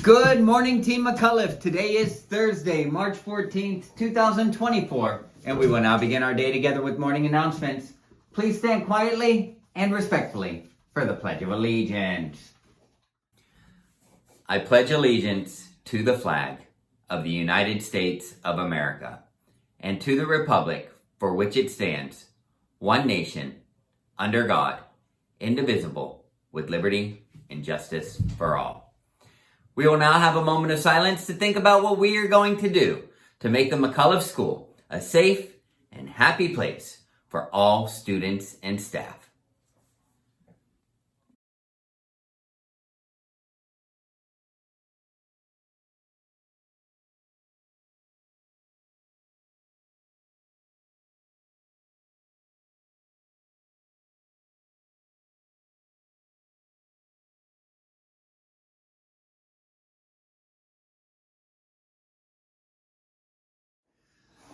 Good morning, Team McAuliffe. Today is Thursday, March 14th, 2024, and we will now begin our day together with morning announcements. Please stand quietly and respectfully for the Pledge of Allegiance. I pledge allegiance to the flag of the United States of America and to the republic for which it stands, one nation, under God, indivisible, with liberty and justice for all. We will now have a moment of silence to think about what we are going to do to make the McAuliffe School a safe and happy place for all students and staff.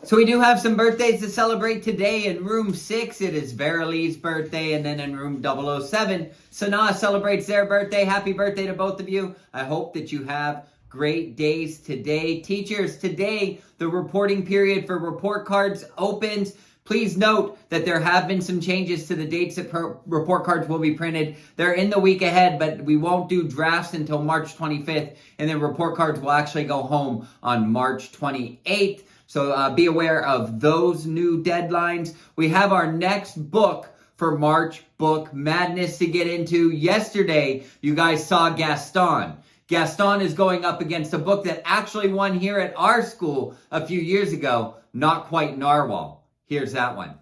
So we do have some birthdays to celebrate today. In room 6, it is Verily's birthday, and then in room 007, Sanaa celebrates their birthday. Happy birthday to both of you. I hope that you have great days today. Teachers, today the reporting period for report cards opens. Please note that there have been some changes to the dates that report cards will be printed. They're in the week ahead, but we won't do drafts until March 25th, and then report cards will actually go home on March 28th. So be aware of those new deadlines. We have our next book for March Book Madness to get into. Yesterday, you guys saw Gaston. Gaston is going up against a book that actually won here at our school a few years ago, Not Quite Narwhal. Here's that one.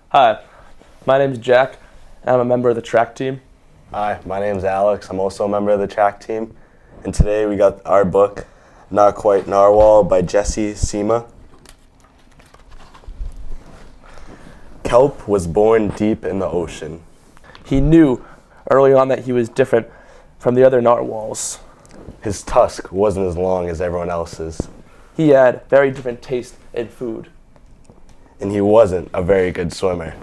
Hi, my name's Jack, and I'm a member of the track team. Hi, my name's Alex. I'm also a member of the track team. And today we got our book, Not Quite Narwhal by Jesse Seema. Kelp was born deep in the ocean. He knew early on that he was different from the other narwhals. His tusk wasn't as long as everyone else's. He had very different taste in food. And he wasn't a very good swimmer.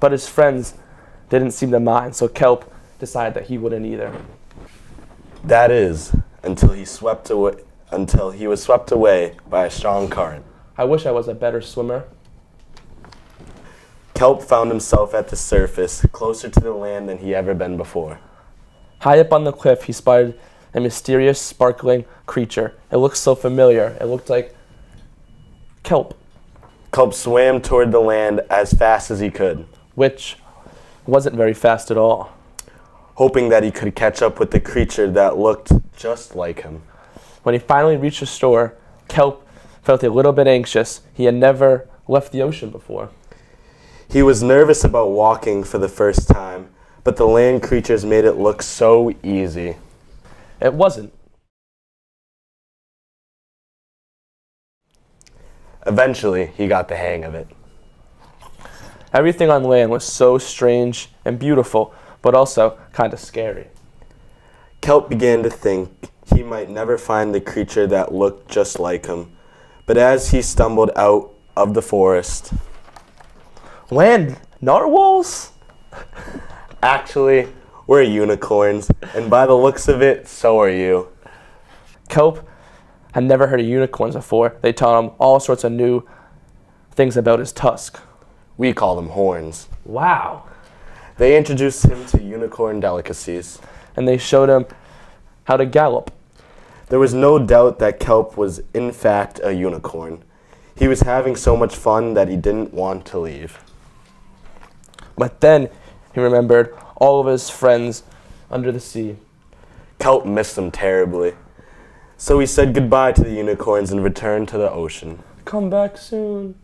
But his friends didn't seem to mind, so Kelp decided that he wouldn't either. That is, until he was swept away by a strong current. I wish I was a better swimmer. Kelp found himself at the surface, closer to the land than he ever been before. High up on the cliff, he spotted a mysterious, sparkling creature. It looked so familiar. It looked like kelp. Kelp swam toward the land as fast as he could, Which wasn't very fast at all. hoping that he could catch up with the creature that looked just like him. When he finally reached the shore, Kelp felt a little bit anxious. He had never left the ocean before. He was nervous about walking for the first time, but the land creatures made it look so easy. It wasn't. Eventually, he got the hang of it. Everything on land was so strange and beautiful, but also kind of scary. Kelp began to think he might never find the creature that looked just like him, but as he stumbled out of the forest... Land narwhals? Actually, we're unicorns, and by the looks of it, so are you. Kelp had never heard of unicorns before. They taught him all sorts of new things about his tusk. We call them horns. Wow. They introduced him to unicorn delicacies. And they showed him how to gallop. There was no doubt that Kelp was in fact a unicorn. He was having so much fun that he didn't want to leave. But then he remembered all of his friends under the sea. Kelp missed them terribly. So he said goodbye to the unicorns and returned to the ocean. Come back soon.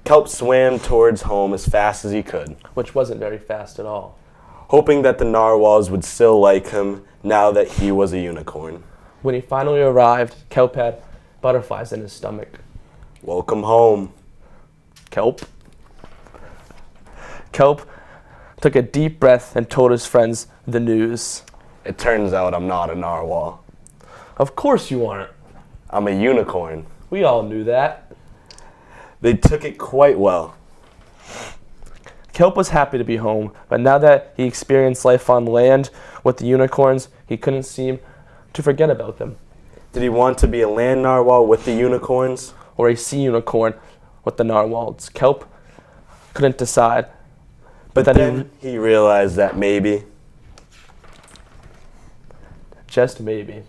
Kelp swam towards home as fast as he could, Which wasn't very fast at all. hoping that the narwhals would still like him now that he was a unicorn. When he finally arrived, Kelp had butterflies in his stomach. Welcome home. Kelp. Kelp took a deep breath and told his friends the news. It turns out I'm not a narwhal. Of course you aren't. I'm a unicorn. We all knew that. They took it quite well. Kelp was happy to be home, but now that he experienced life on land with the unicorns, he couldn't seem to forget about them, Did he want to be a land narwhal with the unicorns? or a sea unicorn with the narwhals? Kelp couldn't decide. But then he realized that maybe, Just maybe,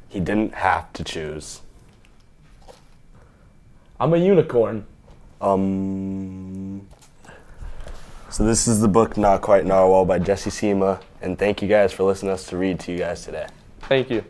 he didn't have to choose. I'm a unicorn. So this is the book Not Quite Narwhal by Jesse Sema, and thank you guys for listening to us to read to you guys today. Thank you.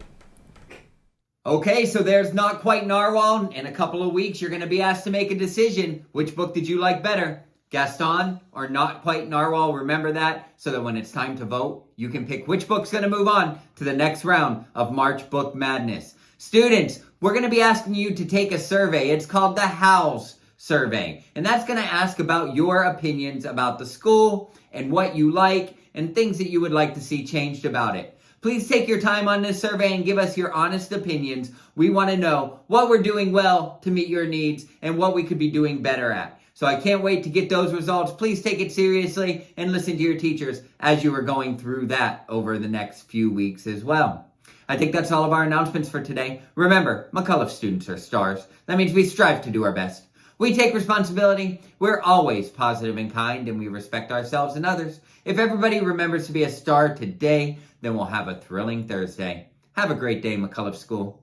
Okay, so there's Not Quite Narwhal. In a couple of weeks, you're going to be asked to make a decision. Which book did you like better? Gaston or Not Quite Narwhal? Remember that, so that when it's time to vote, you can pick which book's going to move on to the next round of March Book Madness. Students, we're going to be asking you to take a survey. It's called the House Survey. And that's going to ask about your opinions about the school and what you like and things that you would like to see changed about it. Please take your time on this survey and give us your honest opinions. We want to know what we're doing well to meet your needs and what we could be doing better at. So I can't wait to get those results. Please take it seriously and listen to your teachers as you are going through that over the next few weeks as well. I think that's all of our announcements for today. Remember, McAuliffe students are stars. That means we strive to do our best. We take responsibility. We're always positive and kind, and we respect ourselves and others. If everybody remembers to be a star today, then we'll have a thrilling Thursday. Have a great day, McAuliffe School.